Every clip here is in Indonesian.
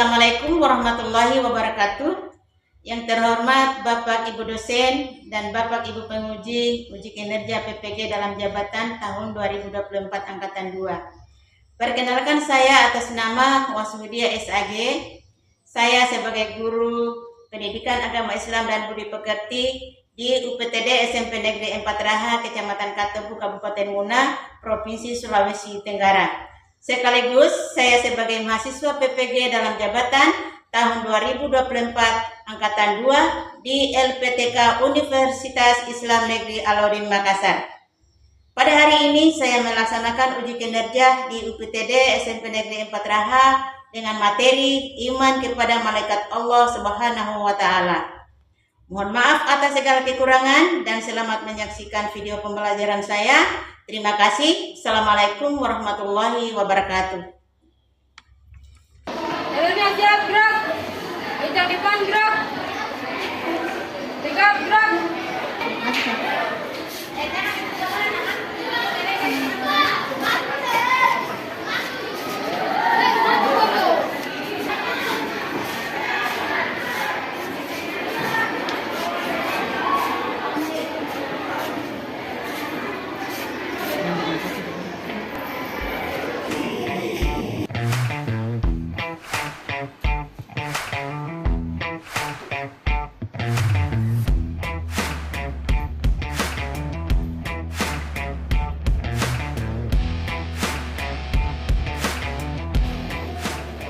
Assalamualaikum warahmatullahi wabarakatuh. Yang terhormat Bapak Ibu dosen dan Bapak Ibu penguji uji kinerja PPG dalam jabatan tahun 2024 angkatan 2. Perkenalkan, saya atas nama Wasmudia SAG. Saya sebagai guru pendidikan agama Islam dan budi pekerti di UPTD SMP Negeri 4 Raha, Kecamatan Katebu, Kabupaten Muna, Provinsi Sulawesi Tenggara. Sekaligus saya sebagai mahasiswa PPG dalam jabatan tahun 2024 angkatan 2 di LPTK Universitas Islam Negeri Alauddin Makassar. Pada hari ini saya melaksanakan uji kinerja di UPTD SMP Negeri 4 Raha dengan materi iman kepada malaikat Allah Subhanahu wa taala. Mohon maaf atas segala kekurangan dan selamat menyaksikan video pembelajaran saya. Terima kasih. Assalamualaikum warahmatullahi wabarakatuh. Jalurnya siap, gerak. Meja depan gerak. Tegak gerak.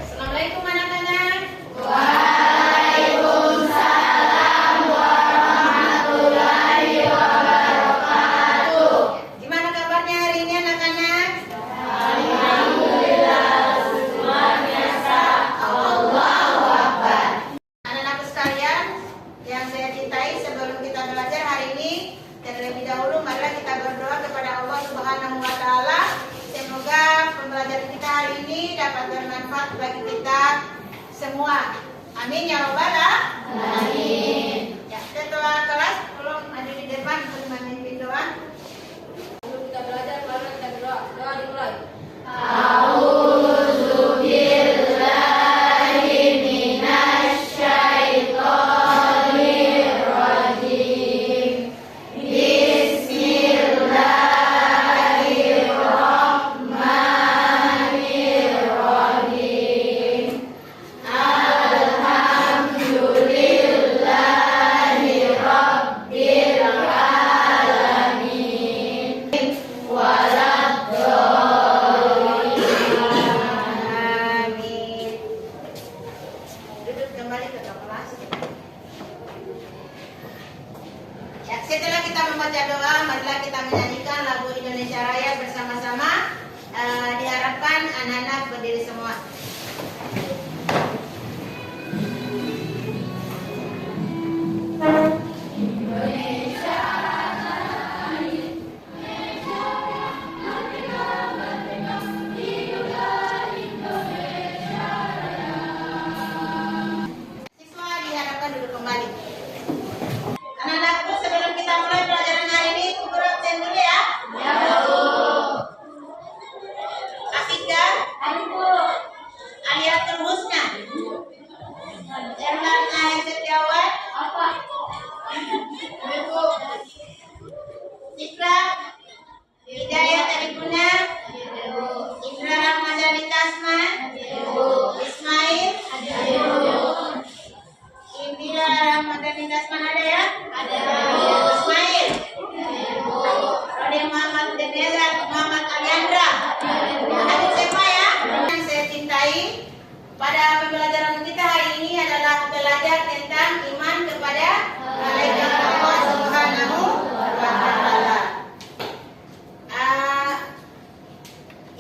Assalamualaikum anak-anak. Waalaikumsalam warahmatullahi wabarakatuh. Gimana kabarnya hari ini anak-anak? Alhamdulillah, luar biasa. Allahu Akbar. Anak-anak sekalian yang saya cintai, sebelum kita belajar hari ini, terlebih dahulu marilah kita berdoa kepada Allah Subhanahu wa taala. Semoga pembelajaran kita hari ini dapat bermanfaat bagi kita semua. Amin ya rabbal alamin. Ya, setelah kelas tolong ada di depan untuk memimpin doa. Sebelum kita belajar, baru kita berdoa. Doa dimulai. Amin. Duduk kembali ke kelas. Ya, setelah kita membaca doa, marilah kita menyanyikan lagu Indonesia Raya bersama-sama. Diharapkan anak-anak berdiri semua. Siswa diharapkan duduk kembali. Anak-anakku, sebelum kita mulai pelajaran hari ini, guru absen dulu ya. Ya, Bu. Afika, Aliatul Husna, Erlana Setiawan, Apa? Ibu Ikra, Hidayat Arifuna, Indra Ramadhani Tasman, Ismail, Indra Ramadhani Tasman ada ya? Ada. Ismail, Raden Muhammad Denezar, Muhammad Aliandra. Adik semua ya. Yang saya cintai, pada pembelajaran kita hari ini adalah belajar tentang iman kepada malaikat Allah Subhanahu wa taala.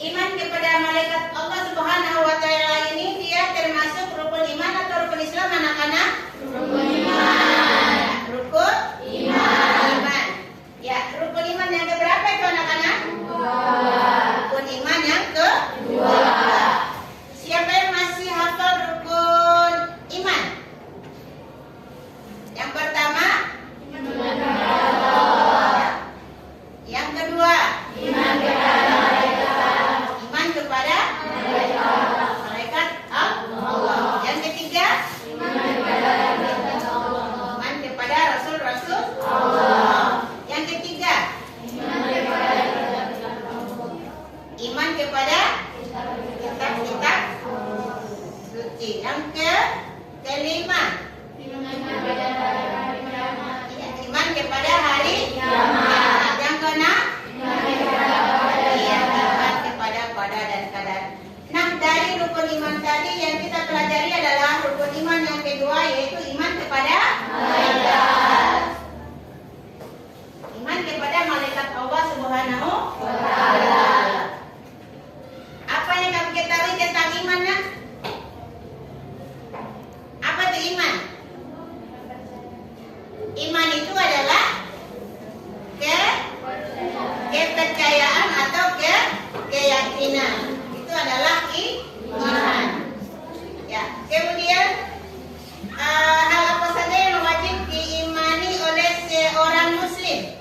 Iman kepada malaikat Allah Subhanahu wa taala ini dia termasuk rukun iman atau rukun Islam anak-anak? Rukun iman. Rukun Iman. Ya, rukun iman yang keberapa itu anak-anak? Rukun iman yang kedua. Dua. Siapa yang masih hafal rukun iman? Iman itu adalah kepercayaan atau keyakinan. Itu adalah iman. Ya, kemudian hal apa saja yang wajib diimani oleh seorang muslim?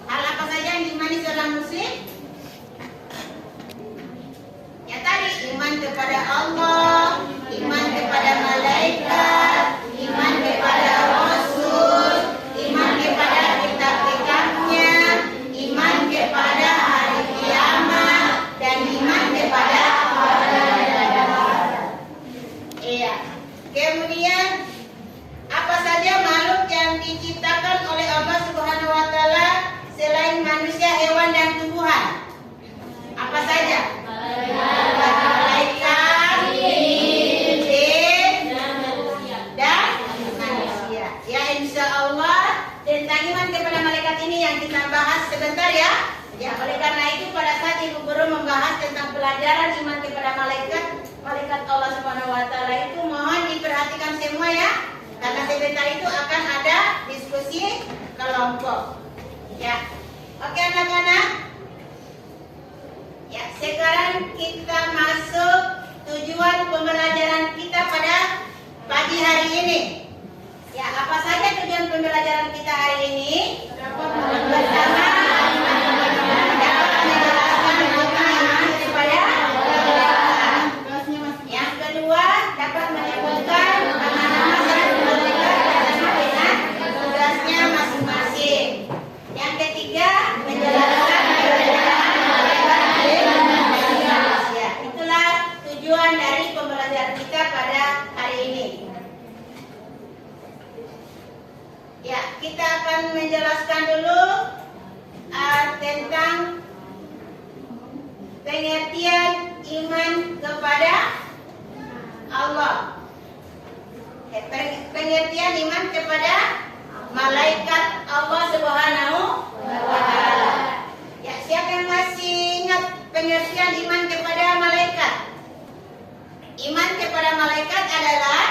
Hal apa saja yang diimani seorang muslim? Ya tadi, iman kepada Allah, iman kepada malaikat, iman kepada Rasul, iman kepada kitab-kitabnya, iman kepada hari kiamat, dan iman kepada iya. Kemudian apa saja makhluk yang diciptakan oleh Allah Subhanahu wa taala selain manusia, hewan dan tumbuhan? Apa saja? Malaikat, jin, dan manusia. Ya, insya Allah tentang iman kepada malaikat ini yang kita bahas sebentar ya. Ya, oleh karena itu pada saat Ibu Guru membahas tentang pelajaran iman kepada malaikat Allah Subhanahu wa taala itu mohon diperhatikan semua ya. Karena sebentar itu akan ada diskusi kelompok. Ya. Oke anak-anak. Ya, sekarang kita masuk tujuan pembelajaran kita pada pagi hari ini. Ya, apa saja tujuan pembelajaran kita hari ini? Pertama, dapat menjelaskan tentang iman kepada malaikat. Yang kedua, dapat menyebutkan nama-nama satu malaikat dengan tugasnya masing-masing. Yang ketiga, menjelaskan perbedaan malaikat dan manusia. Itulah tujuan dari pembelajaran kita pada hari ini. Ya, kita akan menjelaskan dulu tentang pengertian iman kepada Allah. Pengertian iman kepada malaikat Allah Subhanahu wa taala. Ya, siapa yang masih ingat pengertian iman kepada malaikat? Iman kepada malaikat adalah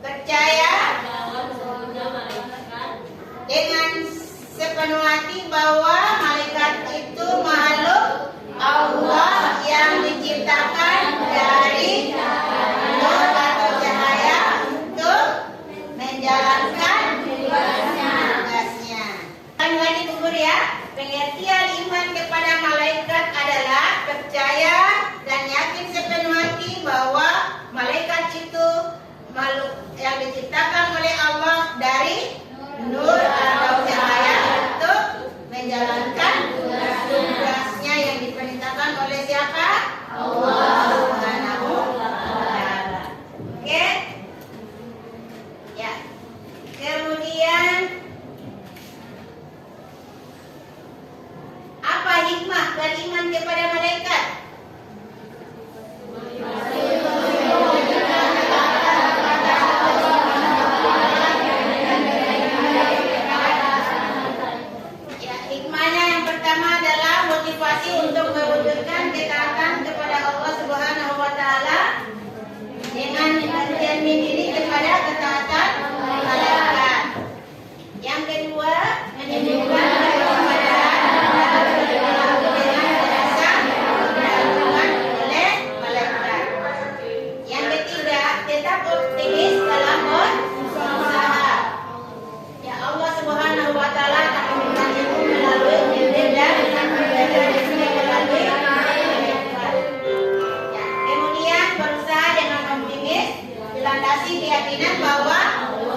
percaya dengan sepenuh hati bahwa malaikat itu makhluk Allah yang diciptakan dari nur atau cahaya untuk menjalankan tugasnya. Kami lagi gugur ya. Pengertian iman kepada malaikat adalah percaya dan yakin sepenuh hati bahwa malaikat itu makhluk yang diciptakan oleh Allah dari nur atau cahaya untuk menjalankan tugasnya yang diperintahkan oleh siapa? Allah Subhanahu wa taala. Oke? Ya. Kemudian apa hikmah beriman kepada malaikat? Ya, hikmahnya yang pertama adalah motivasi untuk mewujudkan ketaatan kepada Allah Subhanahu wa taala dengan menjadi diri kepada ketaatan malaikat. Yang kedua, menyembuhkan kewaspadaan dengan merasa dilakukan oleh malaikat. Yang ketiga, tetap optimis dalam berusaha. Ya, Allah Subhanahu wa taala akan memberikan ilmu melalui Jibril dan melalui malaikat. Ya, kemudian berusaha dengan optimis dilandasi keyakinan bahwa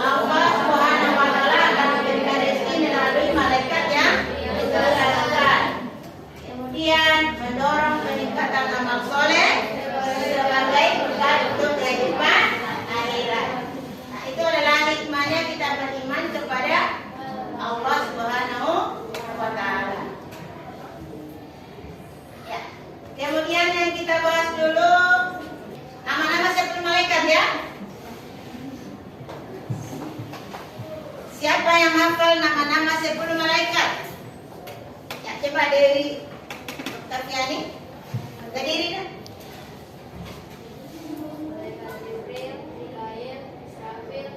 Allah Subhanahu wa taala akan memberikan rezeki melalui malaikat yang diturunkan. Kemudian mendorong peningkatan amal soleh sebagai bekal untuk kehidupan akhirat. Nah, itu adalah hikmahnya kita beriman kepada Allah Subhanahu wa taala. Ya. Kemudian yang kita bahas dulu nama-nama 10 malaikat ya. Siapa yang hafal nama-nama 10 malaikat? Ya, coba Dewi Dr. Kiani. Berdiri dah. Malaikat Jibril, Mikail, Israfil,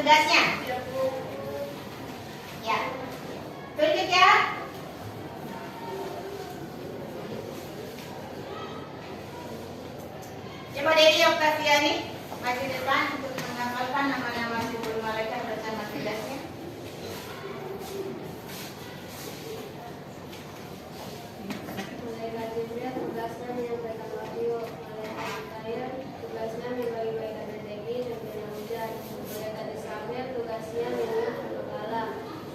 tugasnya. Ya, tunjuk ya. Coba Dedi Oktaviani maju depan untuk menghafalkan nama-nama 10 malaikat bersama tugasnya. Malaikat Jibril tugasnya menyampaikan wahyu. Malaikat Mikail tugasnya membagi-bagikan rezeki dan beri hujan. Malaikat Israfil tugasnya menyiap manakala.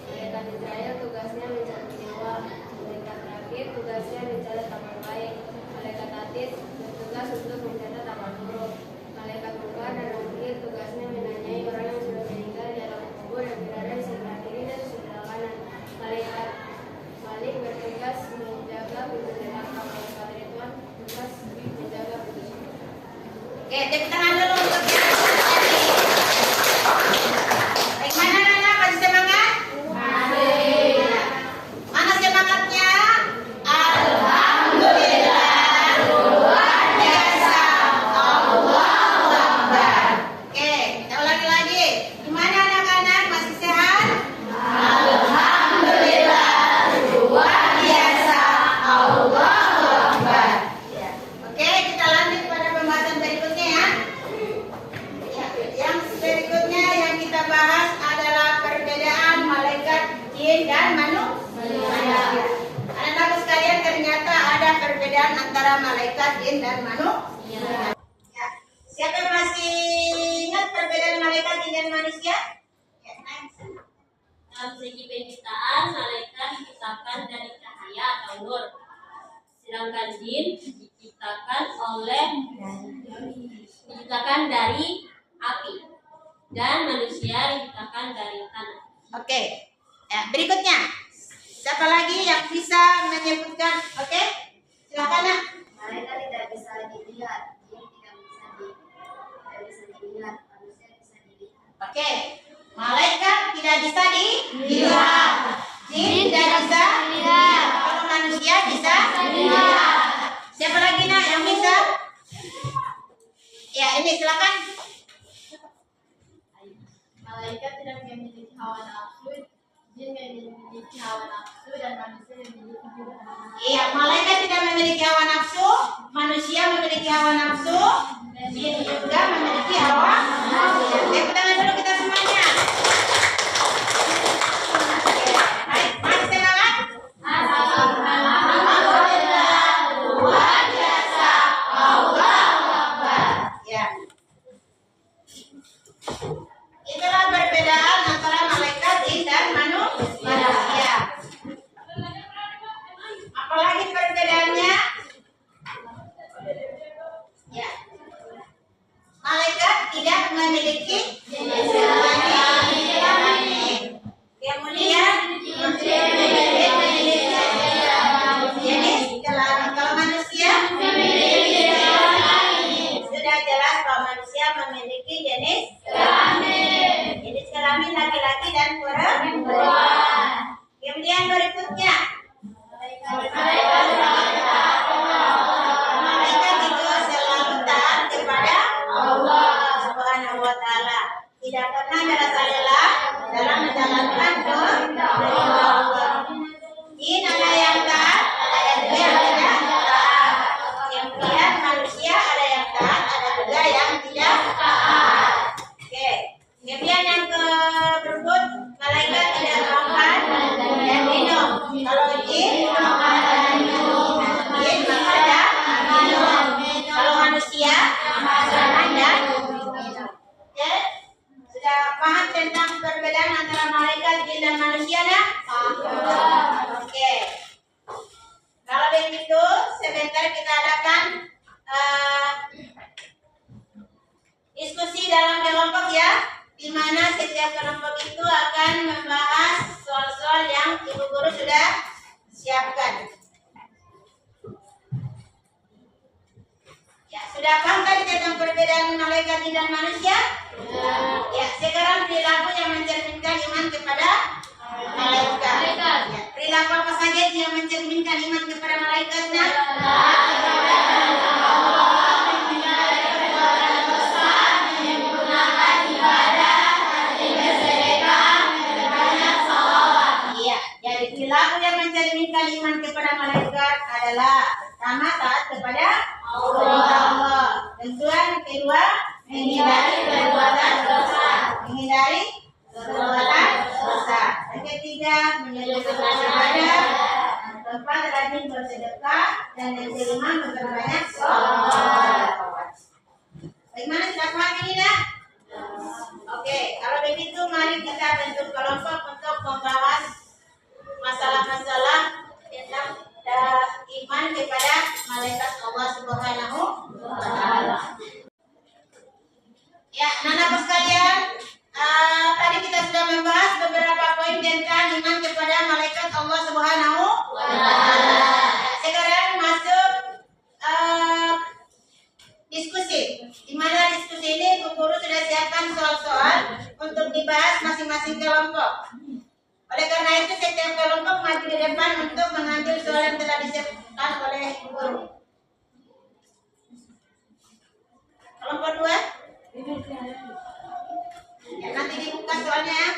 Malaikat Israel tugasnya mencatat nyawa. Malaikat Rakib tugasnya mencatat amal baik. Malaikat Atid bertugas untuk mencatat amal buruk. Malaikat Mungkar dan Nakir tugasnya menanyai orang yang sudah meninggal di alam kubur dan berada di sebelah kiri dan sebelah kanan. Malaikat Malik bertugas menjaga pintu neraka. Malaikat Ridwan tugas menjaga pintu surga. Oke, tepuk tangan dulu untuk yang baik. Mana Nana? Kasih semangat. Mana semangatnya? Alhamdulillah, luar biasa. Allahu Akbar. Oke, kita ulangi lagi. Gimana anak-anak? Masih sehat? Alhamdulillah, luar biasa. Allahu Akbar. Ya. Oke, kita lanjut pada pembahasan berikutnya ya. Ya, yang berikutnya yang kita bahas adalah perbedaan malaikat jin dan manusia. Anak-anak sekalian, ternyata ada perbedaan antara malaikat jin dan manusia. Ya. Siapa yang masih ingat perbedaan malaikat jin dan manusia? Ya, next. Dalam segi penciptaan, malaikat diciptakan dari cahaya atau nur, sedangkan jin diciptakan dari api, dan manusia diciptakan dari tanah. Oke. Ya, berikutnya. Siapa lagi yang bisa menyebutkan? Oke. Silakan, Nak. Malaikat tidak bisa dilihat, jin tidak bisa dilihat, manusia bisa dilihat. Oke. Malaikat tidak bisa dilihat. Jin tidak bisa dilihat. Kalau manusia bisa dilihat. Siapa lagi, Nak, yang bisa? Ya, ini silakan. Malaikat tidak memiliki hawa nafsu, jin memiliki hawa nafsu, dan manusia memiliki hawa nafsu. Iya, malaikat tidak memiliki hawa nafsu, manusia memiliki hawa nafsu, dan jin juga memiliki hawa nafsu. Tepuk tangan dulu kita semuanya. Baik, masih semangat? Alhamdulillah, luar biasa. Allahu Akbar. Ya. Itulah perbedaan antara malaikat jin dan manusia. Apalagi perbedaannya? Ya. Malaikat tidak memiliki jenis kelamin. Kemudian memiliki jenis kelamin. Kalau manusia memiliki jenis kelamin. Sudah jelas bahwa manusia memiliki jenis kelamin. Jenis kelamin laki-laki dan perempuan. Kemudian berikutnya, malaikat itu selalu taat kepada Allah Subhanahu wa Ta'ala. Tidak pernah merasa lelah dalam menjalankan perintah Allah. Jin ada yang taat, ada juga yang tidak taat. Kemudian manusia ada yang taat, ada juga yang tidak taat. Oke. Kemudian yang berikut, malaikat tidak makan dan minum. Kalau jin makan dan minum. Jin makan dan minum. Kalau manusia makan dan minum. Oke. Sudah paham tentang perbedaan antara malaikat, jin dan manusia, Nak? Oke. Kalau begitu, sebentar kita adakan diskusi dalam kelompok ya, di mana setiap kelompok itu akan membahas soal-soal yang ibu guru sudah siapkan. Ya, sudah paham tadi tentang perbedaan malaikat dan manusia? Ya, sekarang perilaku yang mencerminkan iman kepada malaikat. Ya, perilaku apa saja yang mencerminkan iman kepada malaikatnya? Perilaku yang mencerminkan iman kepada malaikat adalah pertama taat kepada Allah. Tentuan kedua menghindari perbuatan dosa. Dan ketiga menjaga ibadah. Keempat rajin bersedekah dan yang kelima memperbanyak sholawat. Bagaimana sudah paham ini dah? Oke, kalau begitu mari kita bentuk kelompok untuk membahas masalah-masalah tentang iman kepada malaikat Allah Subhanahu wa Ta'ala. Ya, anak-anak sekalian, tadi kita sudah membahas beberapa poin tentang iman kepada malaikat Allah Subhanahu wa Ta'ala. Sekarang masuk diskusi. Di mana diskusi ini Bu Guru sudah siapkan soal-soal untuk dibahas masing-masing kelompok. Oleh karena itu setiap kelompok maju di depan untuk mengambil soal yang telah disiapkan oleh Bu Guru. Kelompok 2. Ya, nanti dibuka soalnya ya.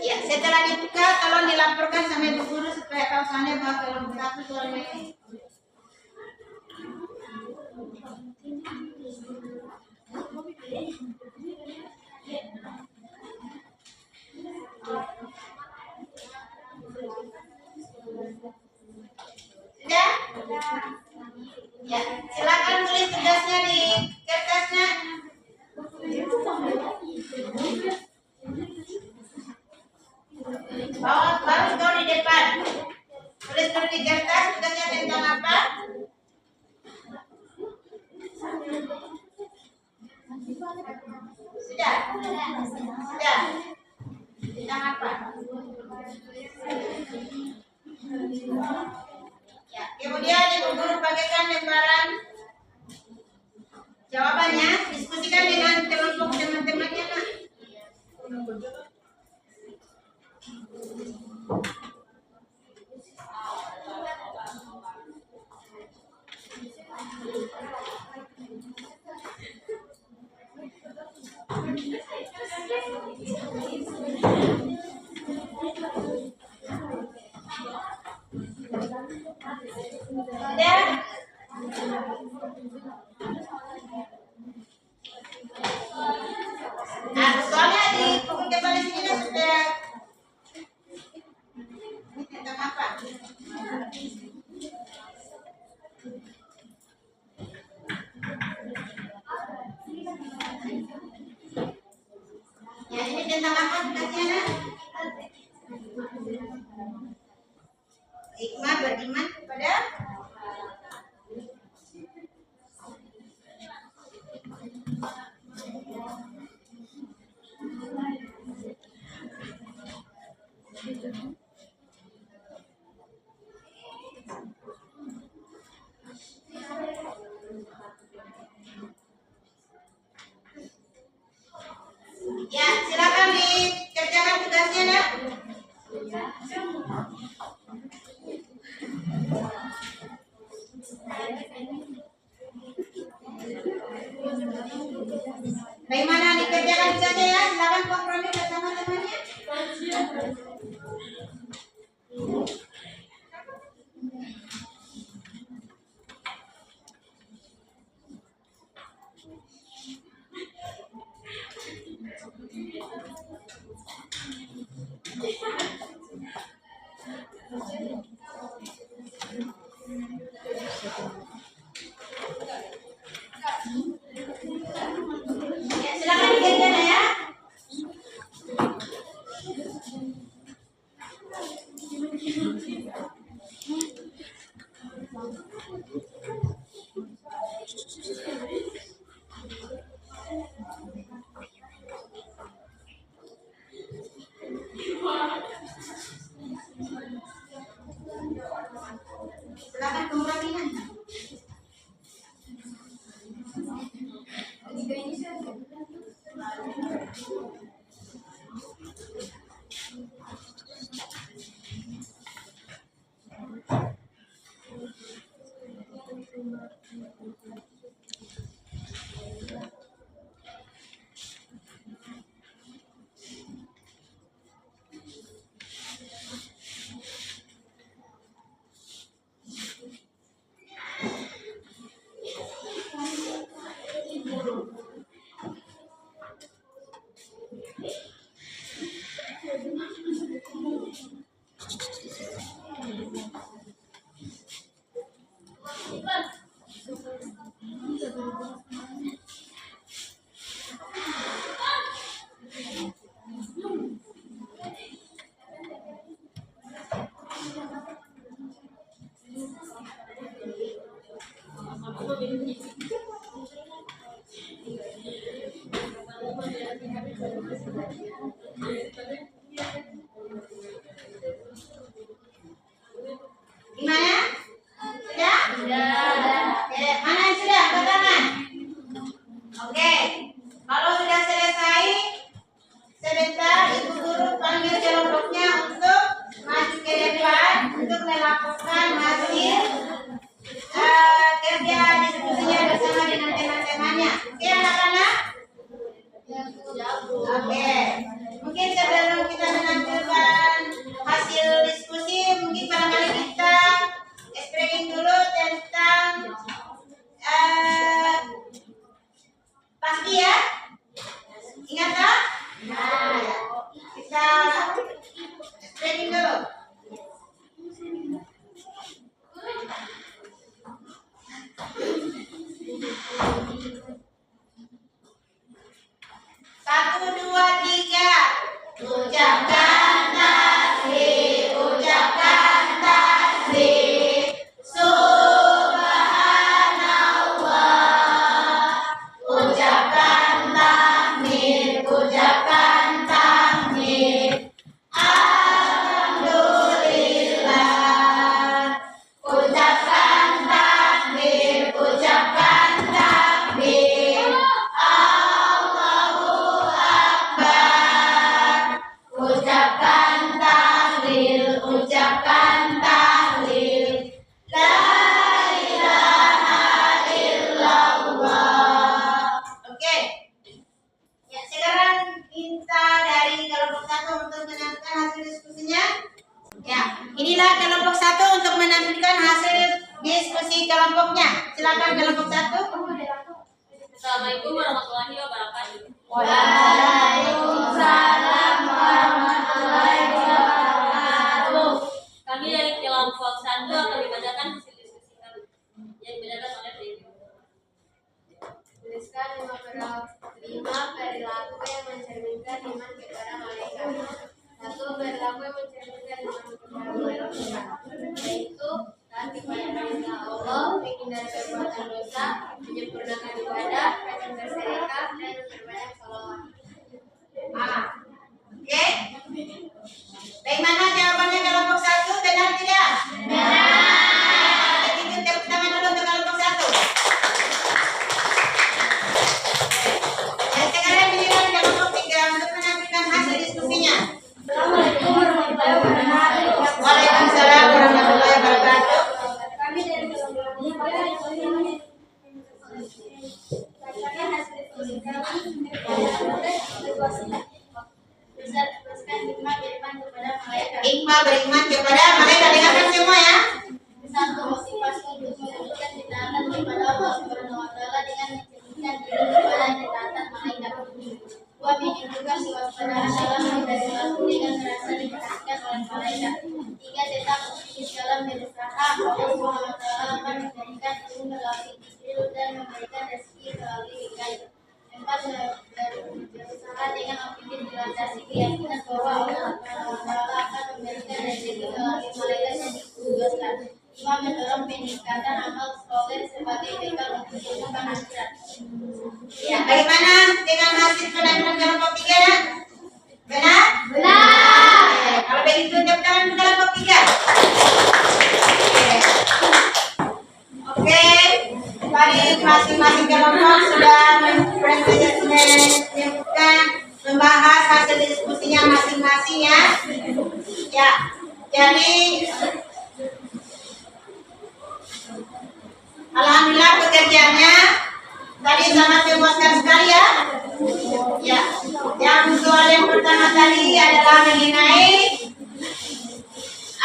Ya, setelah dibuka tolong dilaporkan sama Bu Guru supaya tahu soalnya bahwa kelompok 1 soalnya ini. Sudah? Ya, silakan tulis tugasnya di kertasnya. Baru kau di depan. Tulis dulu di kertas tugasnya tentang apa? Sudah? Sudah. Tentang apa? Ya, kemudian Ibu Guru bagikan lembaran jawabannya, diskusikan dengan kelompok teman-temannya, Nak. Sudah? Nah, soalnya di buku kepala sini sudah. Ini tentang apa? Ya, ini tentang apa tugasnya, Nak? Hikmah beriman kepada ya, silakan dikerjakan tugasnya, Nak. Bagaimana dikerjakan tugasnya ya? Silakan kompromi bersama temannya. Ya, silakan dikerjakan ya. Silakan kompromikan. Gimana? Sudah? Oke, mana yang sudah? Angkat tangan. Oke, kalau sudah selesai, sebentar Ibu Guru panggil kelompoknya untuk maju ke depan untuk melakukan hasil kerja diskusinya bersama dengan teman-temannya. Oke anak-anak? Oke, mungkin sebelum kita menampilkan hasil diskusi, mungkin barangkali kita explaining dulu tentang pasti ya? Ingat tak? Nah, kita explaining dulu. Satu, dua, tiga. Ucapkan tasbih, ucapkan tasbih. Subhanallah. Ucapkan takbir, ucapkan takbir. Alhamdulillah. Ucapkan takbir, ucapkan takbir. Allahu Akbar. Ucapkan tahlil, ucapkan tahlil. La ilaha illallah. Oke. Ya, sekarang kita dari kelompok 1 untuk menampilkan hasil diskusinya. Ya, inilah kelompok 1 untuk menampilkan hasil diskusi kelompoknya. Silakan kelompok 1. Assalamualaikum warahmatullahi wabarakatuh. Waalaikumsalam warahmatullahi wabarakatuh. Kami dari kelompok 1 akan membacakan hasil diskusi kami yang dibacakan oleh Dewi. Tuliskan 5 perilaku yang mencerminkan iman kepada malaikat. 1. Perilaku yang mencerminkan iman kepada malaikat, yaitu taat kepada perintah Allah, menghindari perbuatan dosa, menyempurnakan ibadah, rajin bersedekah, dan memperbanyak sholawat. Oke. Bagaimana jawabannya kelompok 1? Benar tidak? Benar. Kita tepuk tangan dulu untuk kelompok 1. Dan sekarang giliran kelompok 3 untuk menampilkan hasil diskusinya. Assalamualaikum warahmatullahi wabarakatuh. Waalaikumsalam warahmatullahi wabarakatuh. Kami dari kelompok 3 bacakan hasil diskusi kami bisa teruskan hikmah beriman kepada malaikat. Hikmah beriman kepada malaikat. Dengarkan semua ya. 1. Motivasi untuk mewujudkan ketaatan kepada Allah Subhanahu wa Ta'ala dengan mencerminkan diri kepada ketaatan malaikat. 2. Menunjukkan kewaspadaan dalam menghindari waktu dengan merasa diperhatikan oleh malaikat. 3. Tetap optimis dalam berusaha. Allah Subhanahu wa Ta'ala akan memberikan ilmu melalui zikir dan memberikan rezeki melalui hikayat. 4. Berusaha dengan optimis dilandasi keyakinan bahwa Allah Subhanahu wa Ta'ala akan memberikan rezeki melalui malaikat yang ditugaskan. 5. Mendorong peningkatan amal soleh sebagai bekal untuk kehidupan akhirat. Ya, bagaimana dengan hasil penampilan kelompok 3 ya? Benar? Benar. Oke, kalau begitu tepuk tangan untuk kelompok 3. Oke, tadi masing-masing kelompok sudah menyebutkan membahas hasil diskusinya masing-masing ya. Ya, jadi alhamdulillah pekerjaannya tadi sangat memuaskan sekali ya. Ya, yang soal yang pertama tadi adalah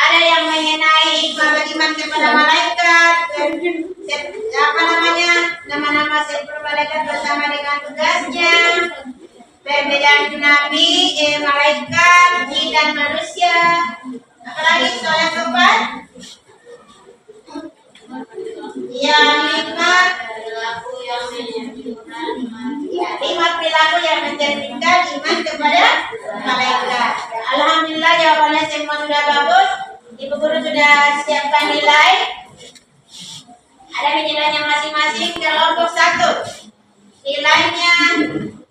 ada yang mengenai hikmah beriman kepada malaikat, nama-nama sifat malaikat bersama dengan tugasnya, perbedaan nabi, malaikat, jin dan manusia. Apalagi soal yang keempat? Yang 5 Perilaku yang mencerminkan iman. ya, 5 perilaku yang mencerminkan iman kepada malaikat. Alhamdulillah jawabannya semua sudah bagus. Ibu guru sudah siapkan nilai. Ada nilainya masing-masing kelompok 1. Nilainya 9,5.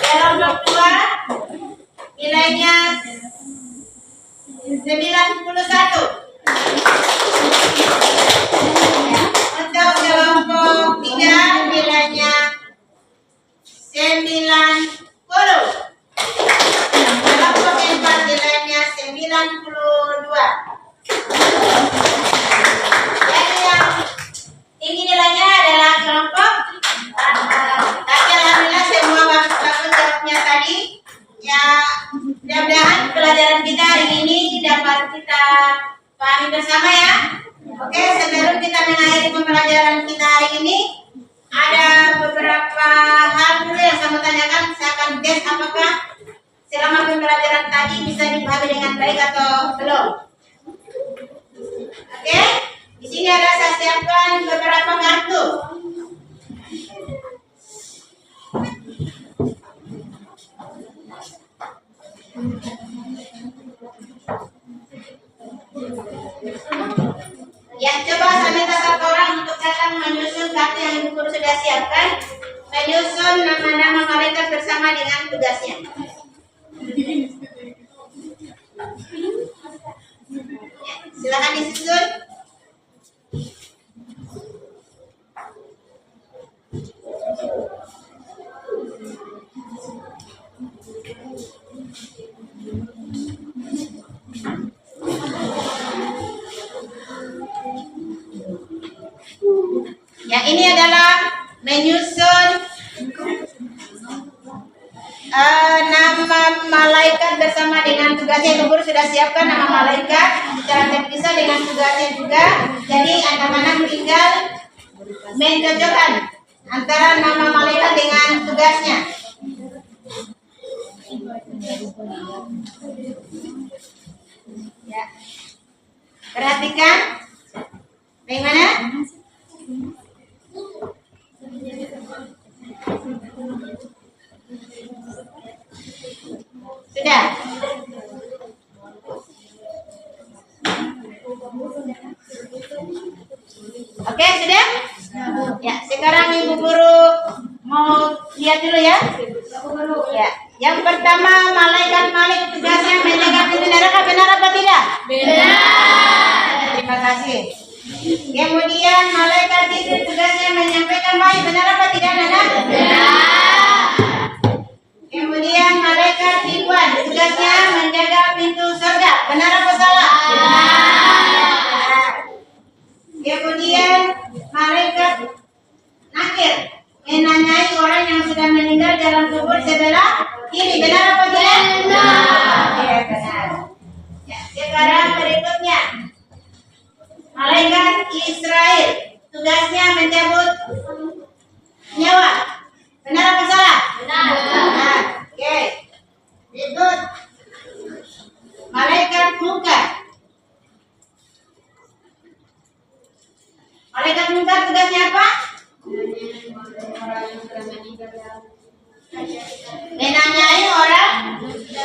Kelompok 2 nilainya 91. Untuk kelompok 3 nilainya 90. Kelompok 4 nilainya 92. Jadi yang tinggi nilainya adalah kelompok tapi alhamdulillah semua bagus jawabnya tadi. Ya, mudah-mudahan pelajaran kita hari ini dapat kita pahami bersama ya. Oke, sebelum kita mengakhiri pembelajaran kita hari ini, ada beberapa hal dulu yang saya mau tanyakan. Saya akan tes apakah selama pembelajaran tadi bisa dipahami dengan baik atau belum. Oke, di sini ada saya siapkan beberapa kartu. Ya, coba saya minta satu orang untuk datang menyusun kartu yang ibu guru sudah siapkan, menyusun nama-nama malaikat bersama dengan tugasnya. Ya, silakan disusun. Ya, ini adalah menyusun nama malaikat bersama dengan tugasnya. Ibu guru sudah siapkan nama malaikat secara terpisah dengan tugasnya juga. Jadi anak-anak tinggal mencocokkan antara nama malaikat dengan tugasnya. Ya, perhatikan bagaimana. Sudah. Oke, sudah? Ya, sekarang ibu guru mau lihat dulu ya. Ya, yang pertama malaikat Malik tugasnya menjaga pintu neraka, benar apa tidak? Benar. Terima kasih. Kemudian malaikat itu tugasnya menyampaikan wahyu, benar apa tidak, Nana? Benar. Kemudian malaikat Ridwan tugasnya menjaga pintu surga, benar apa salah? Benar. Kemudian malaikat Nakir menanyai orang yang sudah meninggal dalam kubur sebelah kiri, benar apa tidak? Benar. Ya, benar. Ya, sekarang berikutnya malaikat Israel tugasnya mencabut nyawa, benar apa salah? Benar. Oke. Berikut malaikat Munkar. Malaikat Munkar tugasnya apa? Menanyai orang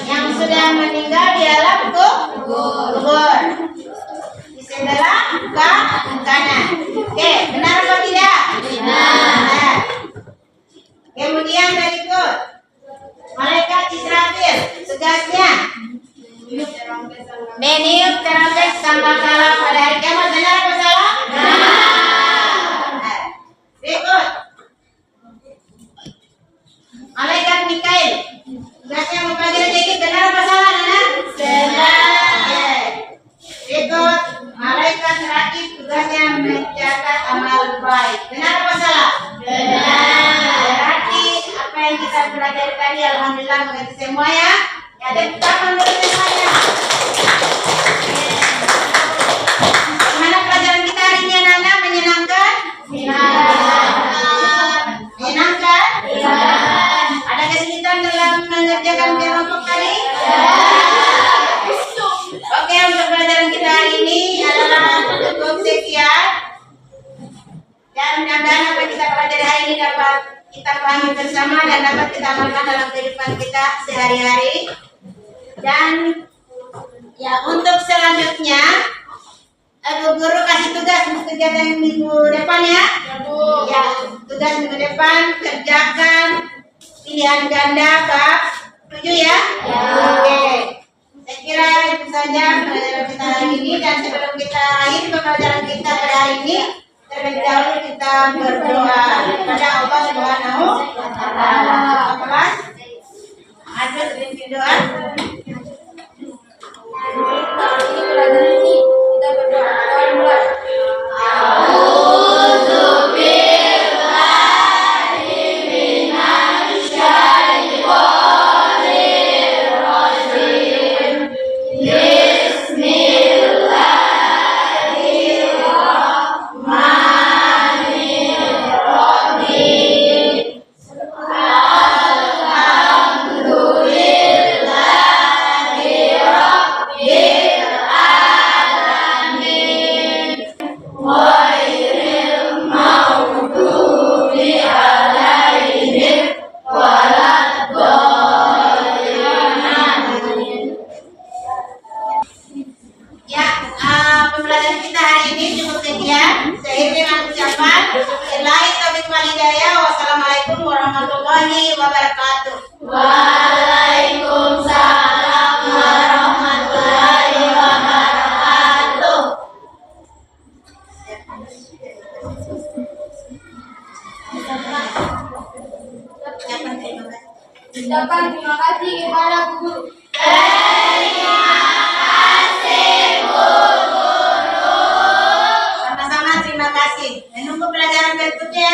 yang sudah meninggal di alam kubur di sebelah kanan. Oke, benar apa tidak? Benar. Kemudian berikut malaikat Israfil tugasnya meniup terompet sangkakala pada hari kiamat, benar apa salah? Benar. Berikut malaikat Mikail tugasnya membagi rezeki, benar apa salah, Nana? Benar. Berikut malaikat Rakib tugasnya mencatat amal baik, benar apa salah? Benar. Berarti apa yang kita belajar tadi alhamdulillah mengerti semua ya. Ya, ada tangan dulu semuanya. Gimana pelajaran kita hari ini, Nana? Menyenangkan? Menyenangkan? Ada kesulitan dalam mengerjakan kelompok tadi? Oke, untuk pelajaran kita hari ini adalah cukup sekian. Dan mudah-mudahan apa yang kita pelajari hari ini dapat kita pahami bersama dan dapat kita amalkan dalam kehidupan kita sehari-hari. Dan ya, untuk selanjutnya Bu Guru kasih tugas untuk kegiatan minggu depan ya. Ya, tugas minggu depan kerjakan pilihan ganda bab 7 ya. Oke. Saya kira itu saja pelajaran kita hari ini, dan sebelum kita akhiri pembelajaran kita pada hari ini, terlebih dahulu kita berdoa kepada Allah Subhanahu wa Ta'ala. Apa? Ada sedikit doa. Pelajaran ini kita berdoa. Mulai. Pembelajaran kita hari ini cukup sekian. Saya dengan ucapan selain taufiq wal hidayah. Wassalamualaikum warahmatullahi wabarakatuh. Waalaikumsalam warahmatullahi wabarakatuh. Ucapan terima kasih kepada guru. Sama-sama terima kasih. Menunggu pelajaran berikutnya.